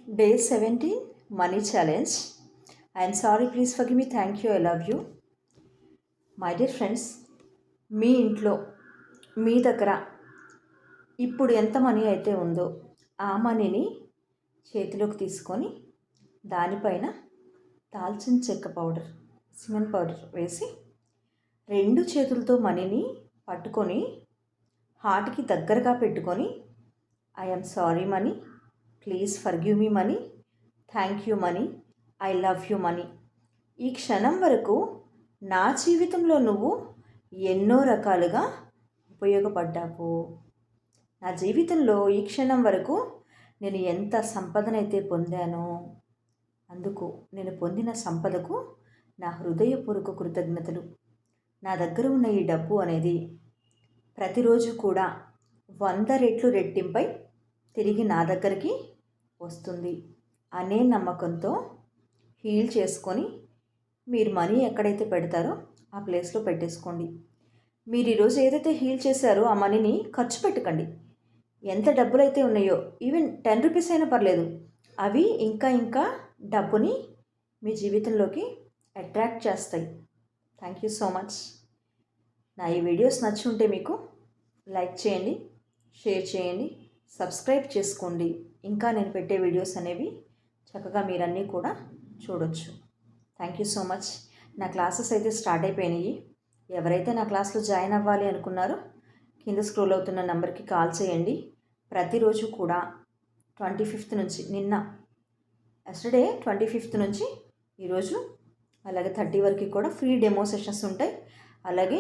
Day 17 Money Challenge. I am sorry, please forgive me. Thank you, I love you. My dear friends, మీ ఇంట్లో మీ దగ్గర ఇప్పుడు ఎంత money అయితే ఉందో ఆ మనీని చేతిలోకి తీసుకొని దానిపైన దాల్చిన చెక్క పౌడర్, సిమెంట్ పౌడర్ వేసి రెండు చేతులతో మనీని పట్టుకొని హార్ట్కి దగ్గరగా పెట్టుకొని I am sorry Mani, please forgive me Mani, thank you Mani, I love you Mani. ఈ క్షణం వరకు నా జీవితంలో నువ్వు ఎన్నో రకాలుగా ఉపయోగపడ్డావు. నా జీవితంలో ఈ క్షణం వరకు నేను ఎంత సంపదనైతే పొందానో అందుకు నేను పొందిన సంపదకు నా హృదయపూర్వక కృతజ్ఞతలు. నా దగ్గర ఉన్న ఈ డబ్బు అనేది ప్రతిరోజు కూడా 100 రెట్లు రెట్టింపై తిరిగి నా దగ్గరికి వస్తుంది అనే నమ్మకంతో హీల్ చేసుకొని మీరు మనీ ఎక్కడైతే పెడతారో ఆ ప్లేస్లో పెట్టేసుకోండి. మీరు ఈరోజు ఏదైతే హీల్ చేశారో ఆ మనీని ఖర్చు పెట్టకండి. ఎంత డబ్బులైతే ఉన్నాయో ఈవెన్ 10 రూపీస్ అయినా పర్లేదు, అవి ఇంకా ఇంకా డబ్బుని మీ జీవితంలోకి అట్రాక్ట్ చేస్తాయి. Thank you so much. నా ఈ వీడియోస్ నచ్చి ఉంటే మీకు లైక్ చేయండి, షేర్ చేయండి, సబ్స్క్రైబ్ చేసుకోండి. ఇంకా నేను పెట్టే వీడియోస్ అనేవి చక్కగా మీరన్నీ కూడా చూడొచ్చు. Thank you so much. నా క్లాసెస్ అయితే స్టార్ట్ అయిపోయినాయి. ఎవరైతే నా క్లాస్లో జాయిన్ అవ్వాలి అనుకున్నారో కింద స్క్రోల్ అవుతున్న నెంబర్కి కాల్ చేయండి. ప్రతిరోజు కూడా 25th నుంచి, నిన్న ఎస్టర్డే 25th నుంచి ఈరోజు అలాగే 30 వరకు కూడా ఫ్రీ డెమో సెషన్స్ ఉంటాయి. అలాగే